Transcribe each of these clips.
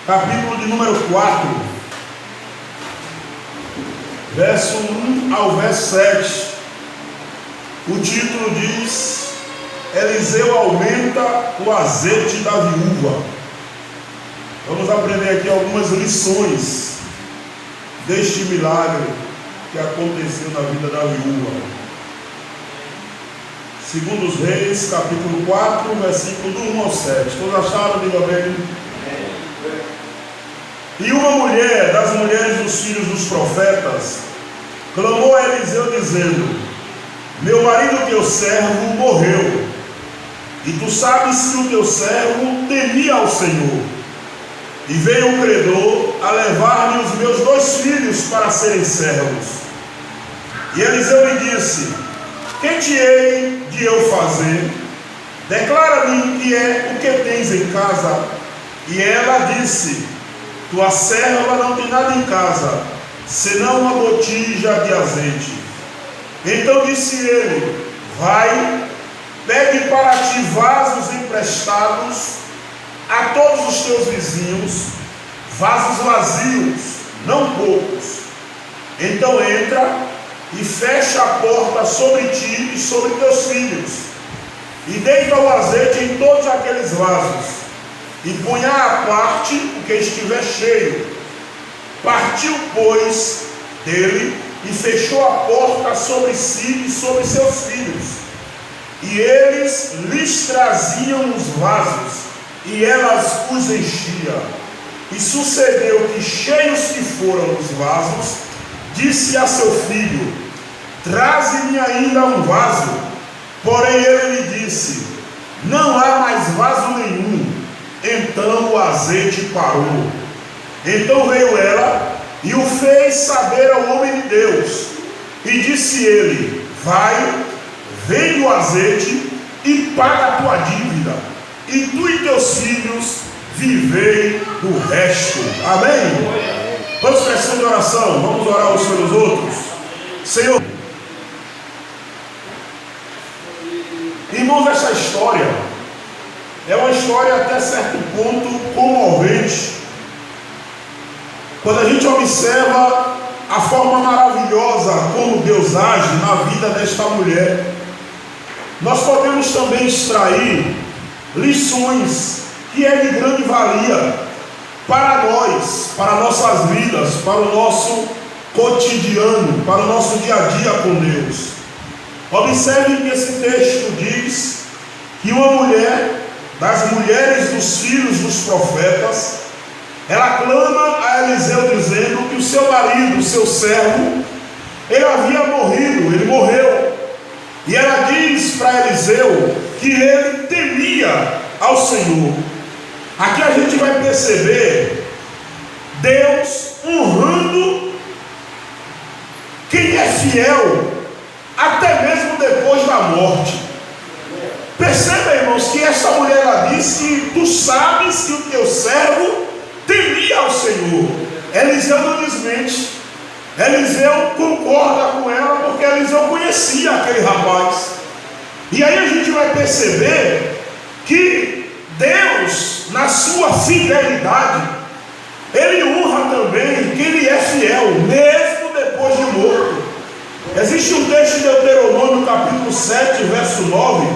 capítulo de número 4, verso 1 ao verso 7. O título diz: Eliseu aumenta o azeite da viúva. Vamos aprender aqui algumas lições deste milagre que aconteceu na vida da viúva. Segundo os Reis, capítulo 4, versículo do 1 ao 7. Todos acharam? Diga bem. E uma mulher das mulheres dos filhos dos profetas clamou a Eliseu dizendo: Meu marido teu servo morreu, e tu sabes que o teu servo temia ao Senhor. E veio o credor a levar-me os meus 2 filhos para serem servos. E Eliseu lhe disse: Que te hei de eu fazer? Declara-me o que tens em casa. E ela disse: Tua serva não tem nada em casa, senão uma botija de azeite. Então disse ele: Vai, pegue para ti vasos emprestados a todos os teus vizinhos, vasos vazios, não poucos. Então entra e fecha a porta sobre ti e sobre teus filhos, e deita o azeite em todos aqueles vasos, e ponha à parte o que estiver cheio. Partiu, pois, dele, e fechou a porta sobre si e sobre seus filhos, e eles lhes traziam os vasos, e elas os enchiam. E sucedeu que, cheios que foram os vasos, disse a seu filho: Traze-me ainda um vaso. Porém ele lhe disse: Não há mais vaso nenhum. Então o azeite parou. Então veio ela e o fez saber ao homem de Deus. E disse ele: Vai, vende o azeite e paga a tua dívida, e tu e teus filhos vivei do resto. Amém? Vamos para a questão de oração. Vamos orar uns pelos outros. Senhor, irmãos, essa história é uma história até certo ponto comovente. Quando a gente observa a forma maravilhosa como Deus age na vida desta mulher, nós podemos também extrair lições que é de grande valia para nós, para nossas vidas, para o nosso cotidiano, para o nosso dia a dia com Deus. Observe que esse texto diz que uma mulher das mulheres dos filhos dos profetas, ela clama a Eliseu dizendo que o seu marido, o seu servo, ele havia morrido, ele morreu. E ela diz para Eliseu que ele temia ao Senhor. Aqui a gente vai perceber Deus honrando quem é fiel até mesmo depois da morte. Perceba, irmãos, que essa mulher ela disse que tu sabes que o teu servo temia ao Senhor. Eliseu não desmente. Eliseu concorda com ela, porque Eliseu conhecia aquele rapaz. E aí a gente vai perceber que Deus, na sua fidelidade, Ele honra também que Ele é fiel, mesmo depois de morto. Existe um texto de Deuteronômio, capítulo 7, verso 9,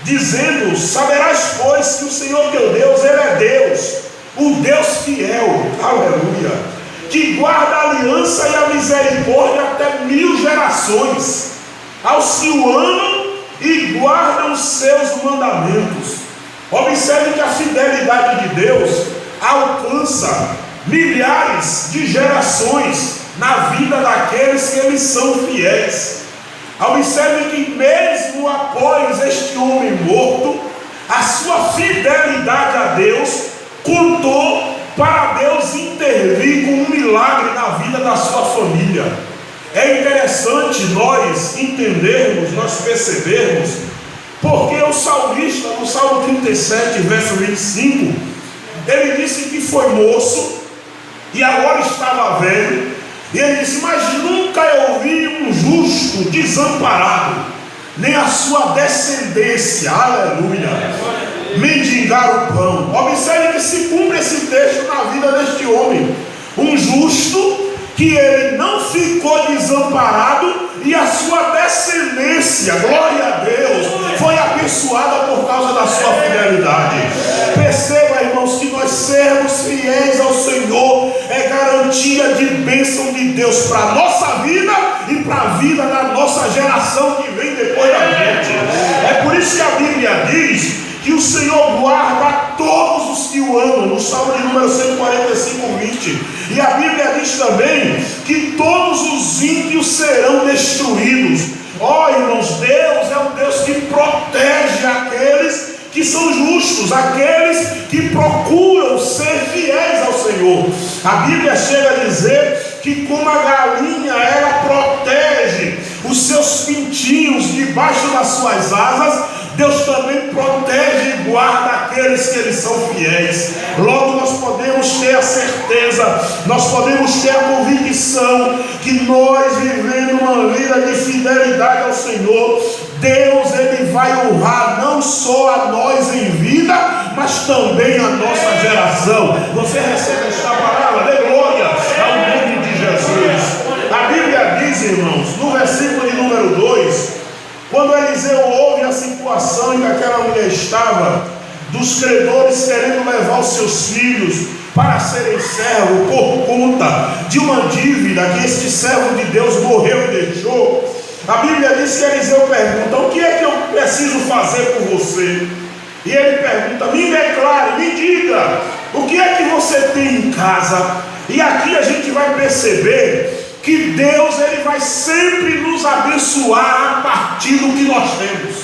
dizendo: Saberás, pois, que o Senhor teu Deus, Ele é Deus, o Deus fiel, aleluia, que guarda a aliança e a misericórdia até 1000 gerações, aos que o amam e guardam os seus mandamentos. Observe que a fidelidade de Deus alcança milhares de gerações na vida daqueles que eles são fiéis. Observe que mesmo após este homem morto, a sua fidelidade a Deus contou para Deus intervir com um milagre na vida da sua família. É interessante nós entendermos, nós percebermos, porque o salmista, no Salmo 37, verso 25, ele disse que foi moço e agora estava velho, e ele disse: Mas nunca eu vi um justo desamparado, nem a sua descendência, aleluia, mendigar o pão. Observe que se cumpre esse texto na vida vida deste homem. Um justo que ele não ficou desamparado e a sua descendência, glória a Deus, foi abençoada por causa da sua fidelidade. Perceba, irmãos, que nós sermos fiéis ao Senhor é garantia de bênção de Deus para a nossa vida e para a vida da nossa geração que vem depois da gente. É por isso que a Bíblia diz que o Senhor guarda todos os que o amam, no Salmo de número 145, 20. E a Bíblia diz também que todos os ímpios serão destruídos. Ó, irmãos, Deus é um Deus que protege aqueles que são justos, aqueles que procuram ser fiéis ao Senhor. A Bíblia chega a dizer que como a galinha, ela protege os seus pintinhos debaixo das suas asas, Deus também protege e guarda aqueles que eles são fiéis. Logo nós podemos ter a certeza, nós podemos ter a convicção que nós, vivendo uma vida de fidelidade ao Senhor, Deus ele vai honrar não só a nós em vida, mas também a nossa geração. Você recebe esta palavra? Dê glória ao nome de Jesus. A Bíblia diz, irmãos, no versículo de número 2, quando Eliseu ouve a situação em que aquela mulher estava, dos credores querendo levar os seus filhos para serem servos por conta de uma dívida que este servo de Deus morreu e deixou, a Bíblia diz que Eliseu pergunta: o que é que eu preciso fazer por você? E ele pergunta: me declare, me diga, o que é que você tem em casa? E aqui a gente vai perceber que Deus ele vai sempre nos abençoar a partir do que nós temos.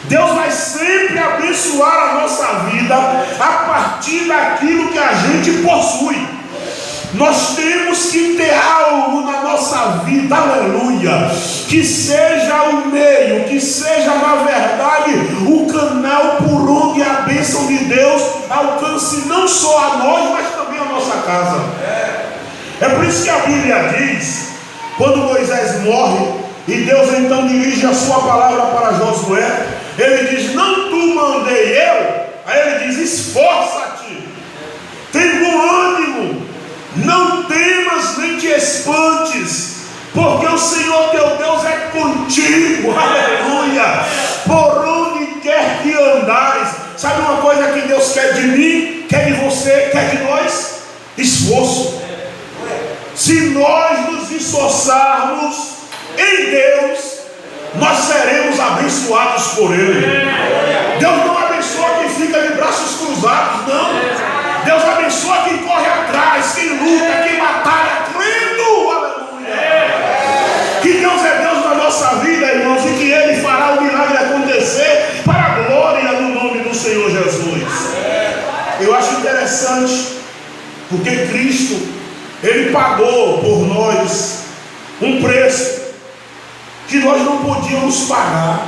Deus vai sempre abençoar a nossa vida a partir daquilo que a gente possui. Nós temos que ter algo na nossa vida, aleluia, que seja o meio, que seja na verdade o canal por onde a bênção de Deus alcance não só a nós, mas também a nossa casa. É por isso que a Bíblia diz, quando Moisés morre e Deus então dirige a sua palavra para Josué, ele diz: não tu mandei eu. Aí ele diz: esforça-te, tem bom ânimo, não temas nem te espantes, porque o Senhor teu Deus é contigo, aleluia, por onde quer que andares. Sabe uma coisa que Deus quer de mim, quer de você, quer de nós? Esforço. Se nós nos esforçarmos em Deus, nós seremos abençoados por Ele. Deus não abençoa quem fica de braços cruzados, não. Deus abençoa quem corre atrás, quem luta, quem batalha, crendo, aleluia. Que Deus é Deus na nossa vida, irmãos, e que Ele fará o milagre acontecer para a glória do nome do Senhor Jesus. Eu acho interessante, porque Cristo Ele pagou por nós um preço que nós não podíamos pagar.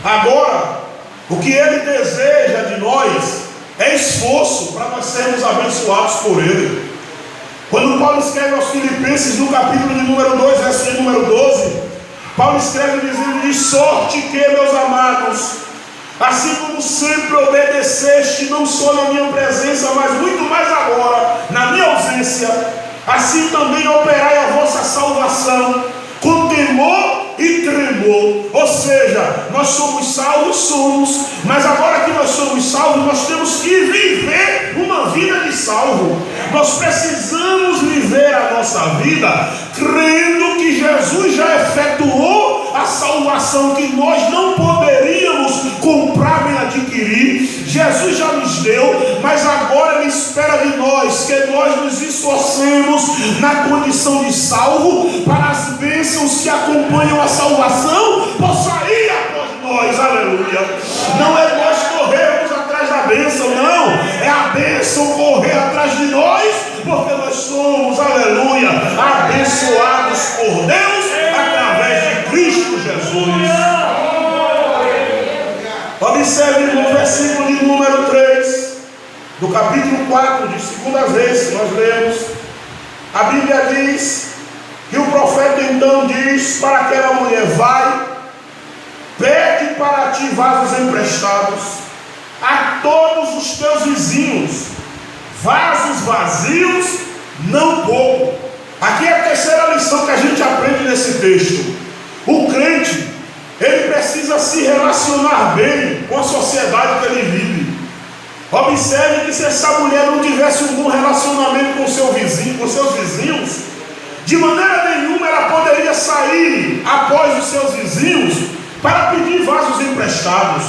Agora, o que Ele deseja de nós é esforço para nós sermos abençoados por Ele. Quando Paulo escreve aos Filipenses, no capítulo de número 2, verso de número 12, Paulo escreve dizendo: de sorte que, meus amados, assim como sempre obedeceste, não só na minha presença, mas muito mais agora, na minha ausência, assim também operai a vossa salvação, com temor e tremor. Ou seja, nós somos salvos, somos, mas agora que nós somos salvos, nós temos que viver uma vida de salvo. Nós precisamos viver a nossa vida crendo que Jesus já efetuou a salvação que nós não poderíamos comprar nem adquirir. Jesus já nos deu, mas agora Ele espera de nós que nós nos esforcemos na condição de salvo, para as bênçãos que acompanham a salvação possam ir após nós, aleluia. Não é nós corrermos atrás da bênção, não, é a bênção correr atrás de nós, porque nós somos, aleluia, abençoados por Deus através de Cristo Jesus. Observe no versículo de número 3 do capítulo 4 de segunda vez que nós lemos, a Bíblia diz que o profeta então diz para aquela mulher: vai, pede para ti vasos emprestados a todos os teus vizinhos, vasos vazios não pouco. Aqui é a terceira lição que a gente aprende nesse texto. O crente, ele precisa se relacionar bem com a sociedade que ele vive. Observe que se essa mulher não tivesse um bom relacionamento com seu vizinho, com seus vizinhos, de maneira nenhuma ela poderia sair após os seus vizinhos para pedir vasos emprestados.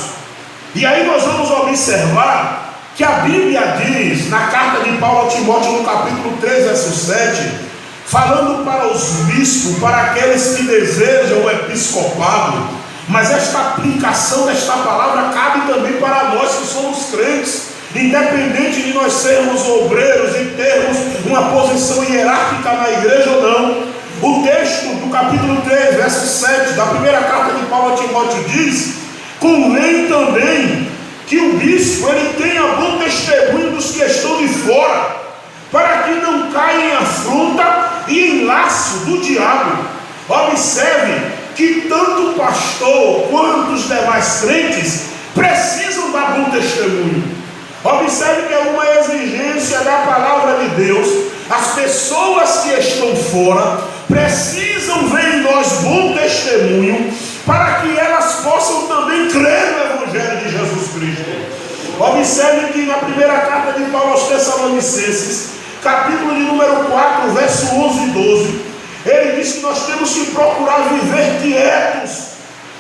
E aí nós vamos observar que a Bíblia diz, na carta de Paulo a Timóteo, no capítulo 3, verso 7, falando para os bispos, para aqueles que desejam o episcopado, mas esta aplicação desta palavra cabe também para nós que somos crentes, independente de nós sermos obreiros e termos uma posição hierárquica na igreja ou não. O texto do capítulo 3, verso 7, da primeira carta de Paulo a Timóteo diz: convém também que o bispo ele tenha bom testemunho dos que estão de fora, para que não caia em afronta e em laço do diabo. Observe que tanto o pastor quanto os demais crentes precisam dar bom testemunho. Observe que é uma exigência da palavra de Deus. As pessoas que estão fora precisam ver em nós bom testemunho, para que elas possam também crer no Evangelho de Jesus Cristo. Observe que na primeira carta de Paulo aos Tessalonicenses, capítulo de número 4, verso 11 e 12, ele diz que nós temos que procurar viver quietos,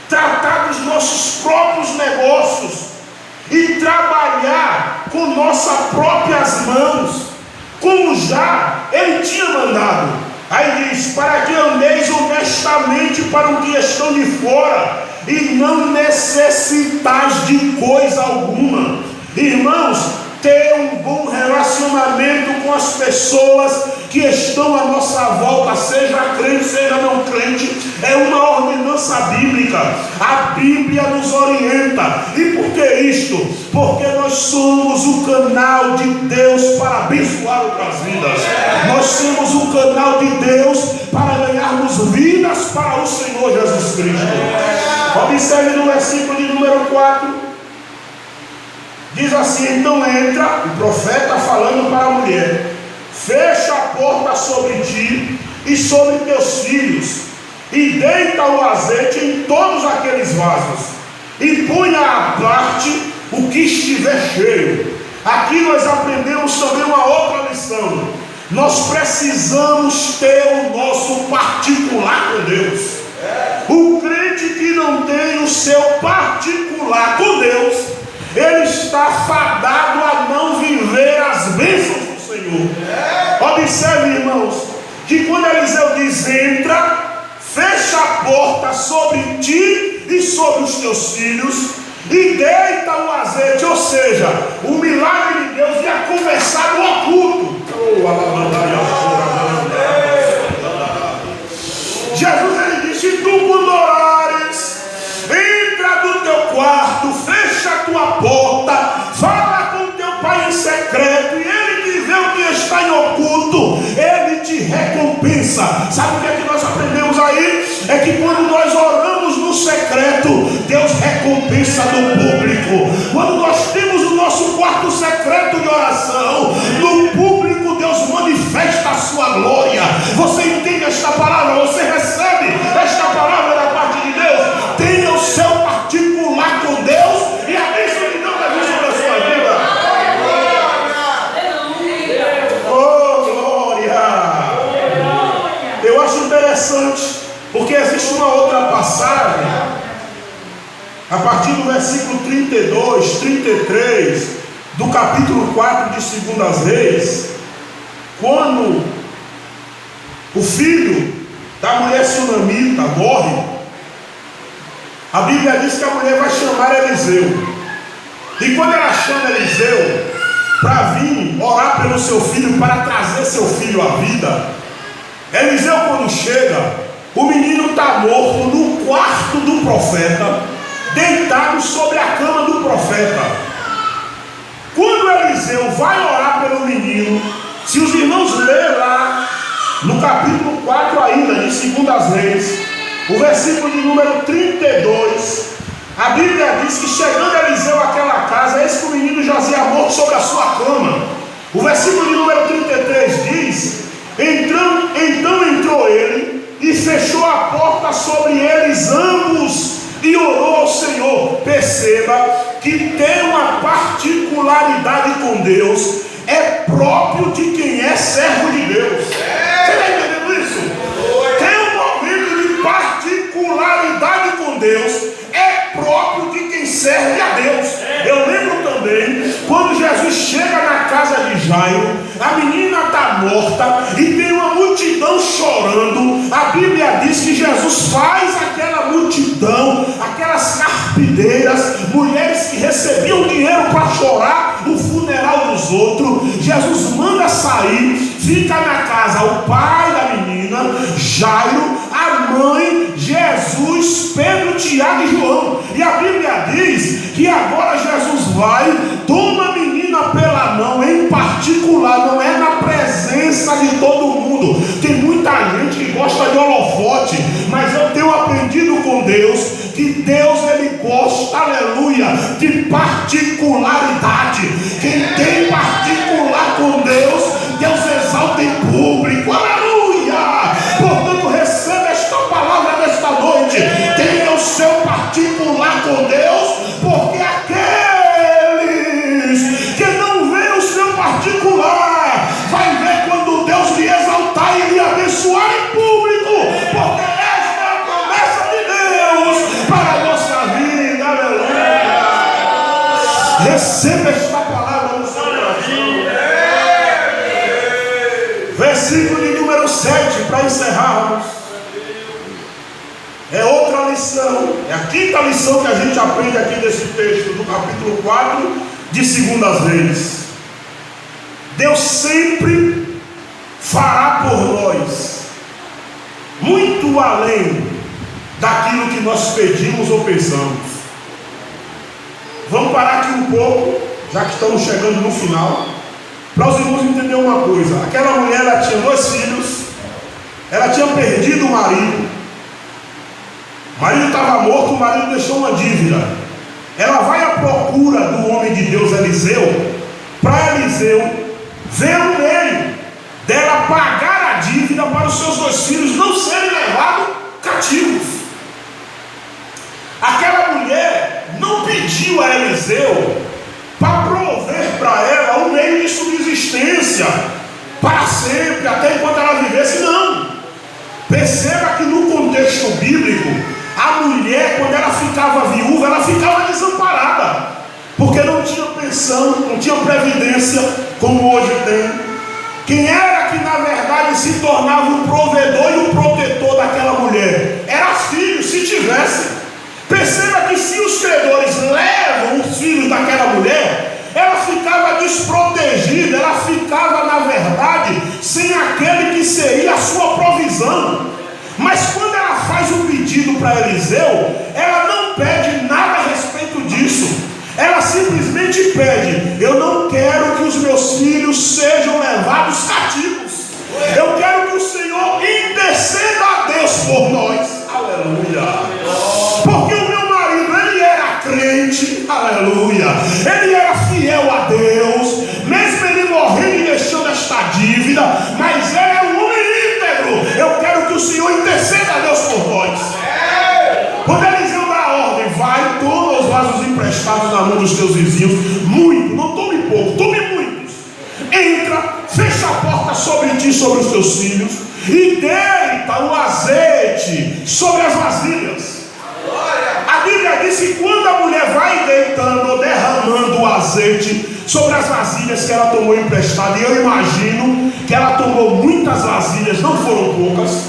tratar dos nossos próprios negócios e trabalhar com nossas próprias mãos, como já ele tinha mandado. Aí diz: para que andeis honestamente para os que estão de fora, e não necessitais de coisa alguma. Irmãos, ter um bom relacionamento com as pessoas que estão à nossa volta, seja crente, seja não crente, é uma ordenança bíblica. A Bíblia nos orienta. E por que isto? Porque nós somos o canal de Deus para abençoar outras vidas. Nós somos o canal de Deus para ganharmos vidas para o Senhor Jesus Cristo. Observe no versículo de número 4. Diz assim: então entra, o profeta falando para a mulher, fecha a porta sobre ti e sobre teus filhos, e deita o azeite em todos aqueles vasos, e ponha à parte o que estiver cheio. Aqui nós aprendemos também uma outra lição. Nós precisamos ter o nosso particular com Deus. O crente que não tem o seu particular com Deus, ele está fadado a não viver as bênçãos do Senhor. Observe, irmãos, que quando Eliseu diz entra, fecha a porta sobre ti e sobre os teus filhos, e deita o azeite, ou seja, o milagre de Deus ia começar no oculto. Jesus ele disse: tu quando orares, entra do teu quarto, fecha a tua porta, fala com teu pai em secreto, e ele que vê o que está em oculto, ele te recompensa. Sabe o que é que nós aprendemos aí? É que quando nós oramos no secreto, Deus recompensa no público. Quando nós temos o nosso quarto secreto de oração, no público Deus manifesta a sua glória. Você entende esta palavra? Você recebe esta palavra da parte de Deus? Tenha o seu particular com Deus, e a bênção de Deus vai vir sobre a sua vida. Oh, glória! Eu acho interessante, porque existe uma outra passagem, a partir do versículo 32, 33, do capítulo 4 de 2 Reis, quando o filho da mulher sunamita morre, a Bíblia diz que a mulher vai chamar Eliseu. E quando ela chama Eliseu para vir orar pelo seu filho, para trazer seu filho à vida, Eliseu, quando chega, o menino está morto no quarto do profeta, deitado sobre a cama do profeta. Quando Eliseu vai orar pelo menino, se os irmãos lerem lá no capítulo 4 ainda de 2 Reis, o versículo de número 32, a Bíblia diz que chegando Eliseu àquela casa, eis que o menino jazia morto sobre a sua cama. O versículo de número sobre eles ambos e orou ao Senhor. Perceba que ter uma particularidade com Deus é próprio de quem é servo de Deus. Você está entendendo isso? Ter um momento de particularidade com Deus é próprio de quem serve a Deus. Eu lembro também quando Jesus chega na casa de Jairo, a menina está morta e tem uma multidão chorando. A Bíblia diz que Jesus faz aquela multidão, aquelas carpideiras, mulheres que recebiam dinheiro para chorar o funeral dos outros. Jesus manda sair, fica na casa o pai da menina, Jairo, a mãe, Jesus, Pedro, Tiago e João. E a Bíblia diz que agora Jesus vai, toma a menina pela mão, em particular, não é na presença de todo mundo. Tem muita gente que gosta de holofote, mas eu tenho aprendido com Deus que Deus, ele gosta, aleluia, de particularidade. Quem tem particular com Deus, Deus exalta em público, aleluia. Portanto, receba esta palavra nesta noite. Tenha o seu particular com Deus, porque aqueles que não veem o seu particular vai ver quando Deus lhe exaltar e lhe abençoar em público, porque esta é a promessa de Deus para a nossa vida, aleluia. Receba esta palavra no seu coração. Versículo de número 7, para encerrarmos. É outra lição, é a quinta lição que a gente aprende aqui nesse texto do capítulo 4 de 2 Reis. Deus sempre fará por nós muito além daquilo que nós pedimos ou pensamos. Vamos parar aqui um pouco, já que estamos chegando no final, para os irmãos entenderem uma coisa. Aquela mulher, ela tinha 2 filhos, ela tinha perdido o marido. O marido estava morto, o marido deixou uma dívida. Ela vai à procura do homem de Deus Eliseu, para Eliseu ver o meio dela pagar a dívida para os seus 2 filhos não serem levados cativos. Aquela mulher não pediu a Eliseu para prover para ela um meio de subsistência para sempre, até enquanto ela vivesse, não. Perceba que no contexto bíblico, a mulher, quando ela ficava viúva, ela ficava desamparada, porque não tinha pensão, não tinha previdência como hoje tem. Quem era que na verdade se tornava o provedor e o protetor daquela mulher? Era filho, se tivesse. Perceba que se os credores levam os filhos daquela mulher, ela ficava desprotegida, ela ficava na verdade sem aquele que seria a sua provisão. Mas quando ela faz um pedido para Eliseu, ela não pede nada a respeito disso. Ela simplesmente pede: eu não quero que os meus filhos sejam levados cativos. Eu quero que o Senhor interceda a Deus por nós. Aleluia. Porque o meu marido, ele era crente. Aleluia. Ele era fiel a Deus, mesmo ele morrendo e deixando esta dívida, mas ele é um homem íntegro. Eu quero que o Senhor interceda a Deus por nós. Quando Eliseu dá a ordem, vai, toma os vasos emprestados na mão dos teus vizinhos, muito, não tome pouco, tome muitos. Entra, fecha a porta sobre ti, sobre os teus filhos, e deita o azeite sobre as vasilhas. A Bíblia diz que quando a mulher vai deitando ou derramando o azeite sobre as vasilhas que ela tomou emprestada, e eu imagino que ela tomou muitas vasilhas, não foram poucas.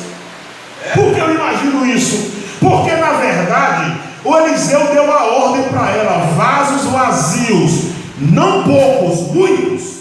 Por que eu imagino isso? Porque na verdade o Eliseu deu a ordem para ela: vasos vazios, não poucos, muitos.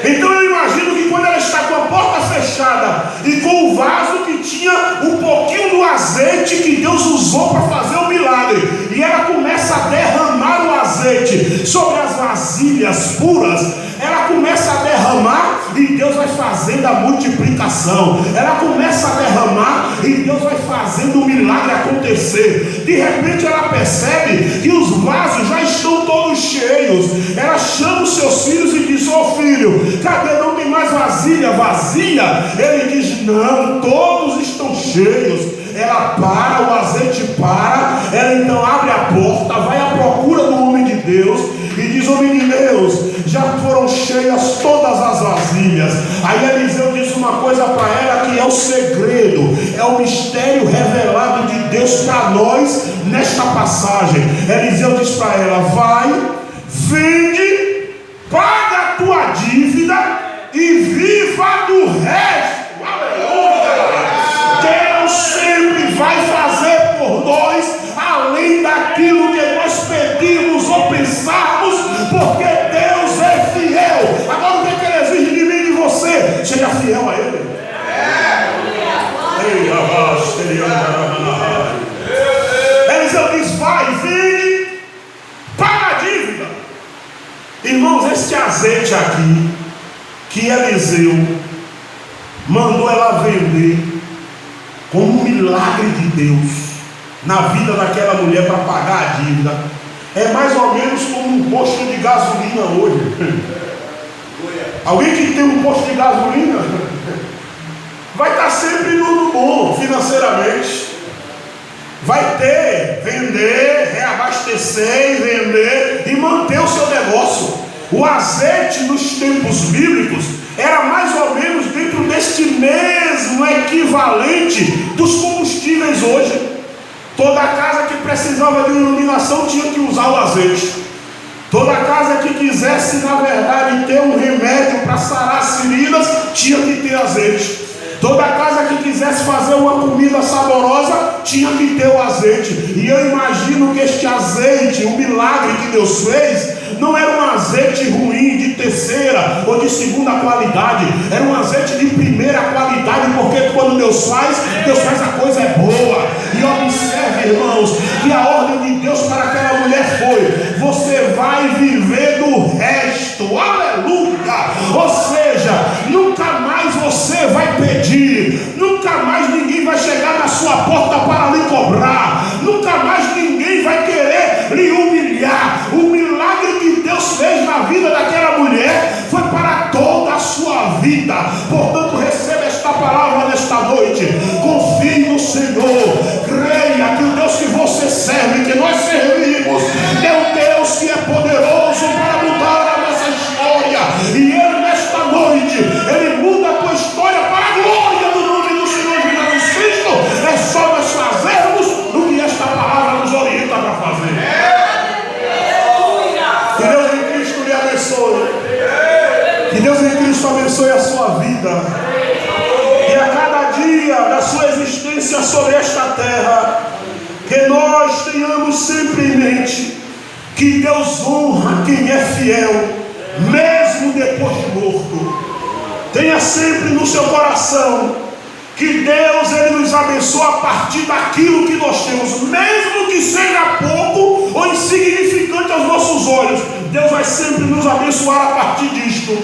Então eu imagino que quando ela está com a porta fechada e com o vaso que tinha um pouquinho do azeite que Deus usou para fazer o milagre, e ela começa a derramar o azeite sobre as vasilhas puras, ela começa a derramar e Deus vai fazendo a multiplicação. Ela começa a derramar e Deus vai fazendo o milagre acontecer. De repente ela percebe que os vasos já estão todos cheios. Ela chama os seus filhos e diz: ô filho, cadê? Não tem mais vasilha vazia? Ele diz: não, todos estão cheios. ela para, o azeite para, ela então abre a porta, vai à procura do homem de Deus e diz: homem de Deus, já foram cheias todas as vasilhas. Aí Eliseu disse uma coisa para ela que é o segredo, é o mistério revelado de Deus para nós nesta passagem. Eliseu diz para ela: vai, vende, paga a tua dívida e viva do resto. Aleluia! Deus sempre vai fazer por nós além daquilo que nós pedimos ou pensarmos, porque Deus é fiel. Agora o que Ele exige de mim e de você? Seja fiel a Ele. Eliseu diz: vai, vende, paga a dívida. Irmãos, este azeite aqui que Eliseu mandou ela vender como um milagre de Deus na vida daquela mulher para pagar a dívida, é mais ou menos como um posto de gasolina hoje. Alguém que tem um posto de gasolina vai estar sempre no bom financeiramente, vai ter, vender, reabastecer e vender e manter o seu negócio. O azeite nos tempos bíblicos era mais ou menos dentro deste mesmo equivalente dos combustíveis hoje. Toda casa que precisava de iluminação tinha que usar o azeite. Toda casa que quisesse, na verdade, ter um remédio para sarar as feridas, tinha que ter azeite. Toda casa que quisesse fazer uma comida saborosa, tinha que ter o azeite. E eu imagino que este azeite, o milagre que Deus fez, não era um azeite ruim, de terceira ou de segunda qualidade. Era um azeite de primeira qualidade, porque quando Deus faz a coisa é boa. E observe, irmãos, que a ordem de Deus para aquela mulher foi: você vai viver do resto. Aleluia! Ou seja, nunca mais você vai pedir, nunca mais ninguém vai chegar na sua porta para lhe cobrar, nunca mais ninguém vai querer lhe humilhar. O milagre que Deus fez na vida daquela mulher foi para toda a sua vida. Portanto, receba esta palavra nesta noite. Confie no Senhor, creia que o Deus que você serve, que nós servimos, é um Deus que é poderoso para mudar a nossa história. E Ele, nesta noite, Ele muda a tua história para a glória do nome do Senhor Jesus Cristo. É só nós fazermos o que esta palavra nos orienta para fazer. Que Deus em Cristo lhe abençoe. Que Deus em Cristo abençoe a sua vida. E a cada dia da sua existência sobre esta terra, que nós tenhamos sempre em mente que Deus honra quem é fiel, mesmo depois de morto. Tenha sempre no seu coração que Deus, Ele nos abençoa a partir daquilo que nós temos, mesmo que seja pouco ou insignificante aos nossos olhos. Deus vai sempre nos abençoar a partir disto.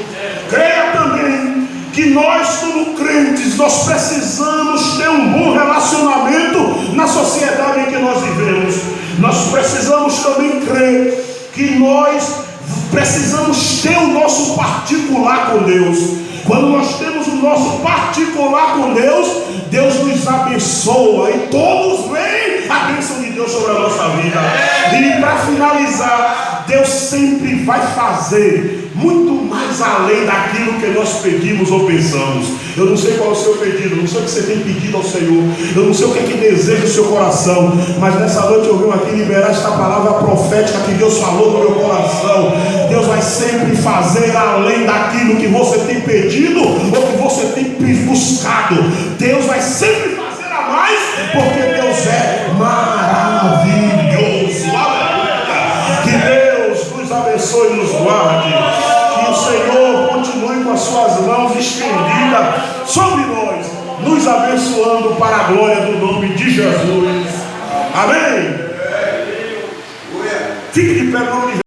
Creia também que nós, como crentes, nós precisamos ter um bom relacionamento na sociedade em que nós vivemos. Nós precisamos também crer que nós precisamos ter o nosso particular com Deus. Quando nós temos o nosso particular com Deus, Deus nos abençoa e todos veem a bênção de Deus sobre a nossa vida. E para finalizar, Deus sempre vai fazer muito mais além daquilo que nós pedimos ou pensamos. Eu não sei qual é o seu pedido, eu não sei o que você tem pedido ao Senhor, eu não sei o que é que deseja o seu coração, mas nessa noite eu vim aqui liberar esta palavra profética que Deus falou no meu coração. Deus vai sempre fazer além daquilo que você tem pedido ou que você tem buscado. Deus vai sempre fazer a mais, porque Deus é maravilhoso. Aleluia! Que Deus nos abençoe e nos guarde. Que o Senhor continue com as suas mãos estendidas sobre nós, nos abençoando para a glória do nome de Jesus. Amém? Fique de pé no nome de Jesus.